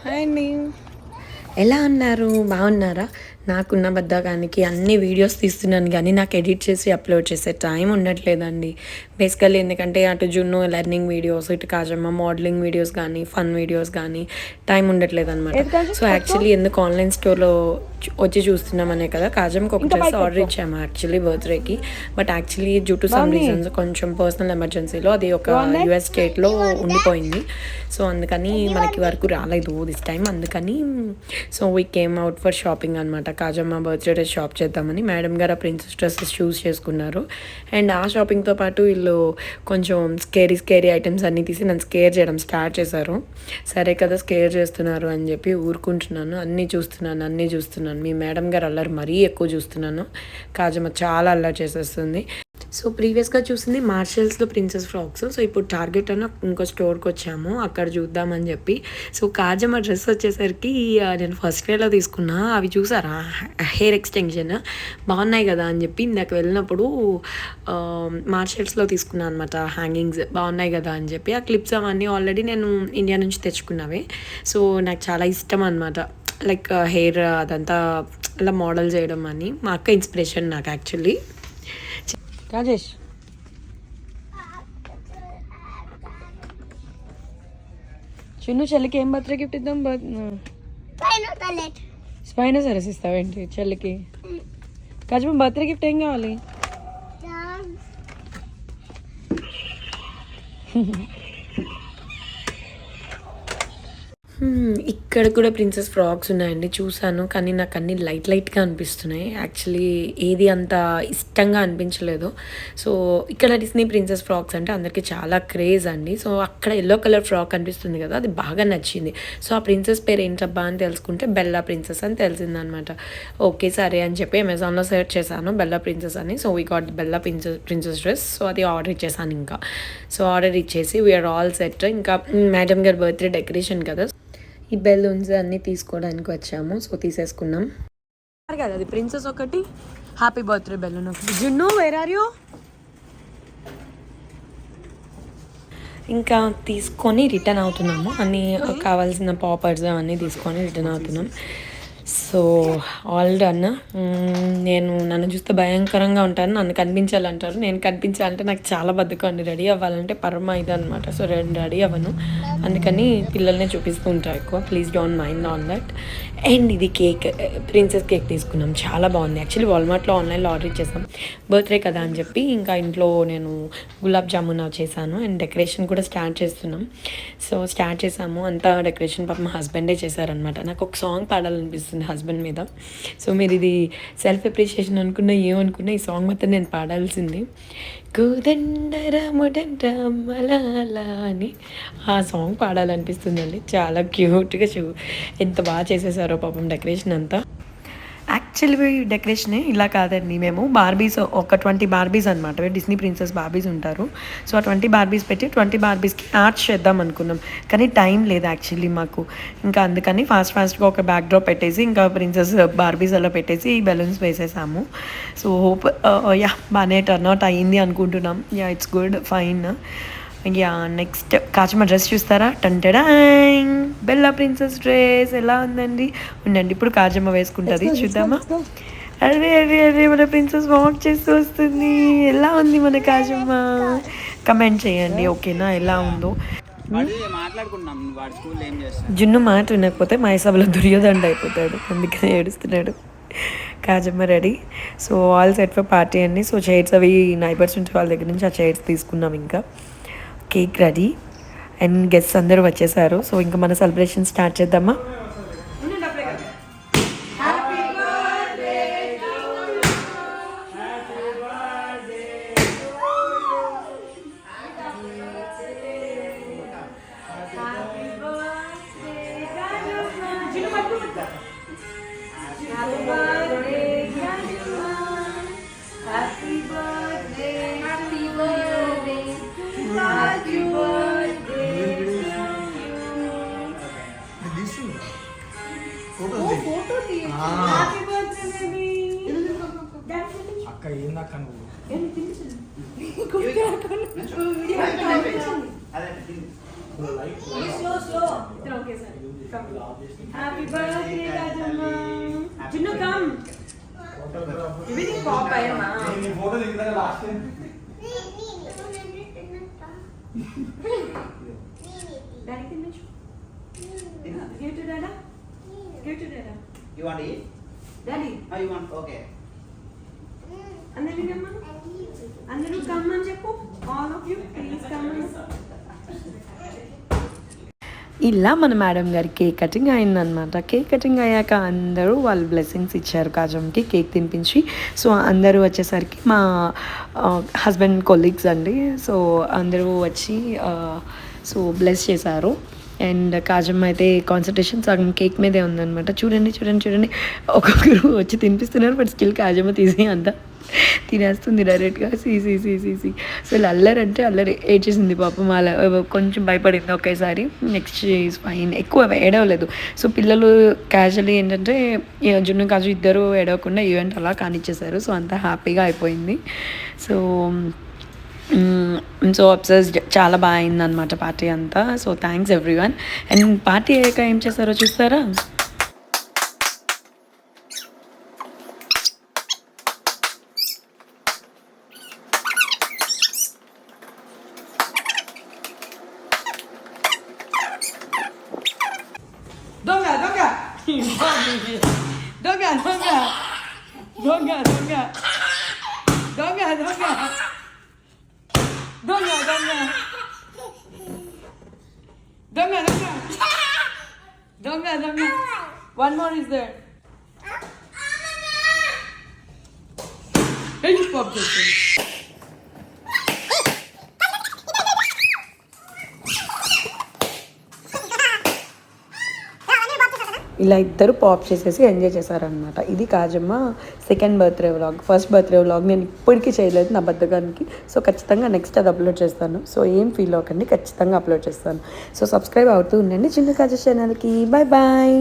Hi అండి, ఎలా ఉన్నారు? బాగున్నారా? నాకున్న బద్ధకానికి అన్ని వీడియోస్ తీస్తున్నాను కానీ నాకు ఎడిట్ చేసి అప్లోడ్ చేసే టైం ఉండట్లేదండి. బేసికల్లీ ఎందుకంటే అటు జున్ను లెర్నింగ్ వీడియోస్, ఇటు కాజమ్మ మోడలింగ్ వీడియోస్ కానీ ఫన్ వీడియోస్ కానీ టైం ఉండట్లేదు అనమాట. సో యాక్చువల్లీ ఎందుకు ఆన్లైన్ స్టోర్లో వచ్చి చూస్తున్నామనే కదా కాజమ్కి ఒక డ్రెస్ ఆర్డర్ ఇచ్చాము యాక్చువల్లీ బర్త్డేకి. But actually due to some reasons కొంచెం పర్సనల్ ఎమర్జెన్సీలో అది ఒక యుఎస్ స్టేట్లో ఉండిపోయింది. సో అందుకని మనకి వరకు రాలేదు దిస్ టైం. అందుకని so we came out for shopping అనమాట. కాజమ్మ బర్త్డే డ్రెస్ షాప్ చేద్దామని మేడం గారు ఆ ప్రిన్సెస్ డ్రెస్సెస్ చూస్ చేసుకున్నారు. అండ్ ఆ షాపింగ్తో పాటు వీళ్ళు కొంచెం స్కేరీ ఐటమ్స్ అన్నీ తీసి నన్ను స్కేర్ చేయడం స్టార్ట్ చేశారు. సరే కదా స్కేర్ చేస్తున్నారు అని చెప్పి ఊరుకుంటున్నాను. అన్నీ చూస్తున్నాను. మీ మేడం గారు అల్లరి మరీ ఎక్కువ చూస్తున్నాను. కాజమ్మ చాలా అల్లరి చేసేస్తుంది. సో ప్రీవియస్గా చూసింది మార్షల్స్లో ప్రిన్సెస్ ఫ్రాక్స్. సో ఇప్పుడు టార్గెట్ అని ఇంకో స్టోర్కి వచ్చాము, అక్కడ చూద్దామని చెప్పి. సో కాజమ్మ డ్రెస్ వచ్చేసరికి నేను ఫస్ట్ వేలో తీసుకున్నా. అవి చూసారా, హెయిర్ ఎక్స్టెన్షన్ బాగున్నాయి కదా అని చెప్పి ఇందాక వెళ్ళినప్పుడు మార్షల్స్లో తీసుకున్నాను అనమాట. హ్యాంగింగ్స్ బాగున్నాయి కదా అని చెప్పి. ఆ క్లిప్స్ అవన్నీ ఆల్రెడీ నేను ఇండియా నుంచి తెచ్చుకున్నవే. సో నాకు చాలా ఇష్టం అనమాట, లైక్ హెయిర్ అదంతా అలా మోడల్ చేయడం అని. మా అక్క ఇన్స్పిరేషన్ నాకు యాక్చువల్లీ. రాజేష్ చిన్ను చెల్లికి ఏం బర్త్డే గిఫ్ట్ ఇద్దాం? స్పైనోసారస్ ఇస్తావేంటి చెల్లికి? కాజమ్మ బర్త్డే గిఫ్ట్ ఏం కావాలి? ఇక్కడ కూడా ప్రిన్సెస్ ఫ్రాక్స్ ఉన్నాయండి, చూసాను. కానీ నాకు అన్ని లైట్గా అనిపిస్తున్నాయి. యాక్చువల్లీ ఏది అంత ఇష్టంగా అనిపించలేదు. సో ఇక్కడ డిస్నీ ప్రిన్సెస్ ఫ్రాక్స్ అంటే అందరికీ చాలా క్రేజ్ అండి. సో అక్కడ ఎల్లో కలర్ ఫ్రాక్ అనిపిస్తుంది కదా, అది బాగా నచ్చింది. సో ఆ ప్రిన్సెస్ పేరు ఏంటబ్బా అని తెలుసుకుంటే బెల్లా ప్రిన్సెస్ అని తెలిసిందనమాట. ఓకే సరే అని చెప్పి అమెజాన్లో సెర్చ్ చేశాను బెల్లా ప్రిన్సెస్ అని. So we got Bella princess dress. So అది ఆర్డర్ ఇచ్చేసాను. ఇంకా సో ఆర్డర్ ఇచ్చేసి వీఆర్ ఆల్ సెట్. ఇంకా మేడం గారి బర్త్డే డెకరేషన్ కదా, ఈ బెలూన్స్ అన్నీ తీసుకోవడానికి వచ్చాము. సో తీసేసుకున్నాం కదా. అది ప్రిన్సెస్ ఒకటి, హ్యాపీ బర్త్డే బెలూన్ ఒకటి. జున్ను వేర్ ఆర్ యూ? ఇంకా తీసుకొని రిటర్న్ అవుతున్నాము. అన్నీ కావాల్సిన పాపర్స్ అన్నీ తీసుకొని రిటర్న్ అవుతున్నాం. So all done. నన్ను చూస్తే భయంకరంగా ఉంటాను, నన్ను కనిపించాలంటారు. నేను కనిపించాలంటే నాకు చాలా బద్ధకం అండి. రెడీ అవ్వాలంటే పరమ ఇది అనమాట. సో రెడీ అవ్వను, అందుకని పిల్లల్నే చూపిస్తూ ఉంటాను ఎక్కువ. Please don't mind on that. And ఇది కేక్, ప్రిన్సెస్ కేక్ తీసుకున్నాం, చాలా బాగుంది. యాక్చువల్లీ వాల్మార్ట్లో ఆన్లైన్లో ఆర్డర్ చేసాం బర్త్డే కదా అని చెప్పి. ఇంకా ఇంట్లో నేను గులాబ్ జామున్ చేశాను. అండ్ డెకరేషన్ కూడా స్టార్ట్ చేస్తున్నాం. సో స్టార్ట్ చేసాము. అంతా డెకరేషన్ పాప మా హస్బెండే చేశారనమాట. నాకు ఒక సాంగ్ పాడాలనిపిస్తుంది హస్బెండ్ మీద. సో మీరు ఇది సెల్ఫ్ అప్రిషియేషన్ అనుకున్నా ఏమనుకున్నా ఈ సాంగ్ మొత్తం నేను పాడాల్సింది. కోదండరముడండ్రమలాలా అని ఆ సాంగ్ పాడాలనిపిస్తుందండి. చాలా క్యూట్గా ఎంత బాగా చేసేసారో పాపం డెకరేషన్ అంతా. యాక్చువల్లీ డెకరేషన్ ఇలా కాదండి, మేము బార్బీస్ ఒక 20 బార్బీస్ అనమాట, డిస్నీ ప్రిన్సెస్ బార్బీస్ ఉంటారు. సో ఆ 20 బార్బీస్ పెట్టి 20 బార్బీస్కి ఆర్ట్స్ చేద్దాం అనుకున్నాం. కానీ టైం లేదు యాక్చువల్లీ మాకు. ఇంకా అందుకని ఫాస్ట్గా ఒక బ్యాక్ డ్రాప్ పెట్టేసి ఇంకా ప్రిన్సెస్ బార్బీస్ అలా పెట్టేసి బెలూన్స్ వేసేసాము. సో హోప్ బాగానే టర్న్అవుట్ అయ్యింది అనుకుంటున్నాం. It's good, fine. Next Kajamma dress చూస్తారా? టంటడా బెల్లా ప్రిన్సెస్ డ్రెస్ ఎలా ఉందండి? ఉండండి ఇప్పుడు కాజమ్మ వేసుకుంటుంది, చూద్దామా? అరే మన ప్రిన్సెస్ వాక్ చేస్తూ వస్తుంది. ఎలా ఉంది మన కాజమ్మ? కమెంట్ చేయండి ఓకేనా, ఎలా ఉందో. జున్ను మాట వినకపోతే మా సభలో దుర్యోధండ అయిపోతాడు, అందుకని ఏడుస్తున్నాడు. Kajamma ready. So all set for party అండి. సో చైర్స్ అవి నైబర్స్ నుంచి వాళ్ళ దగ్గర నుంచి ఆ చైర్స్ తీసుకున్నాం. ఇంకా కేక్ రెడీ అండ్ గెస్ట్స్ అందరూ వచ్చేసారు. సో ఇంకా మన సెలబ్రేషన్ స్టార్ట్ చేద్దామా? అక్క ఏందక్క నువ్వు happy birthday Kajamma Chinnu come ఇది పాప్ అయ్యమ్మా ఫోటో దిగుతారా లాస్ట్ డాడీ తినచ్చు గివ్ టు డాడా You want to eat? Daddy Oh, you want? Okay. అందరూ కమ్మా అందరూ కమ్మని చెప్పు ఆల్ ఆఫ్ యూ ప్లీజ్ కమ్మని ఇలా మన మేడం గారి కేక్ కటింగ్ అయిందనమాట. కేక్ కటింగ్ అయ్యాక అందరూ వాళ్ళు బ్లెస్సింగ్స్ ఇచ్చారు కాజమ్కి కేక్ తినిపించి. సో అందరూ వచ్చేసరికి మా హస్బెండ్ కొలీగ్స్ అండి. సో అందరూ వచ్చి సో బ్లెస్ చేశారు. అండ్ కాజమ్మ అయితే కాన్సన్ట్రేషన్ సగం కేక్ మీదే ఉందన్నమాట. చూడండి ఒక్కొక్కరు వచ్చి తినిపిస్తున్నారు. బట్ స్టిల్ కాజమ్మ తీసి అంతా తినేస్తుంది డైరెక్ట్గా. సీ సో అల్లరంటే అల్లరి ఏడ్చేసింది పాపం. అలా కొంచెం భయపడింది ఒకేసారి. నెక్స్ట్ ఈజ్ ఫైన్, ఎక్కువ ఏడవలేదు. సో పిల్లలు క్యాజువల్లీ ఏంటంటే జున్ను కాజు ఇద్దరు ఏడవకుండా ఈవెంట్ అలా కానిచ్చేశారు. సో అంతా హ్యాపీగా అయిపోయింది. సో అబ్సెస్డ్ చాలా బాగా అయిందనమాట పార్టీ అంతా. So thanks everyone. And party అయ్యాక ఏం చేస్తారో చూస్తారా? Dongga. One more is there. Hey, you pop this thing. ఇలా ఇద్దరు పాప్ చేసేసి ఎంజాయ్ చేశారనమాట. ఇది Kajamma second birthday vlog. First birthday vlog నేను ఇప్పటికీ చేయలేదు నా బద్దకానికి. సో ఖచ్చితంగా నెక్స్ట్ అది అప్లోడ్ చేస్తాను. సో ఏం ఫీల్ అవ్వకండి, ఖచ్చితంగా అప్లోడ్ చేస్తాను. సో సబ్స్క్రైబ్ అవుతూ ఉండండి చిన్న కాజ ఛానల్కి. బాయ్.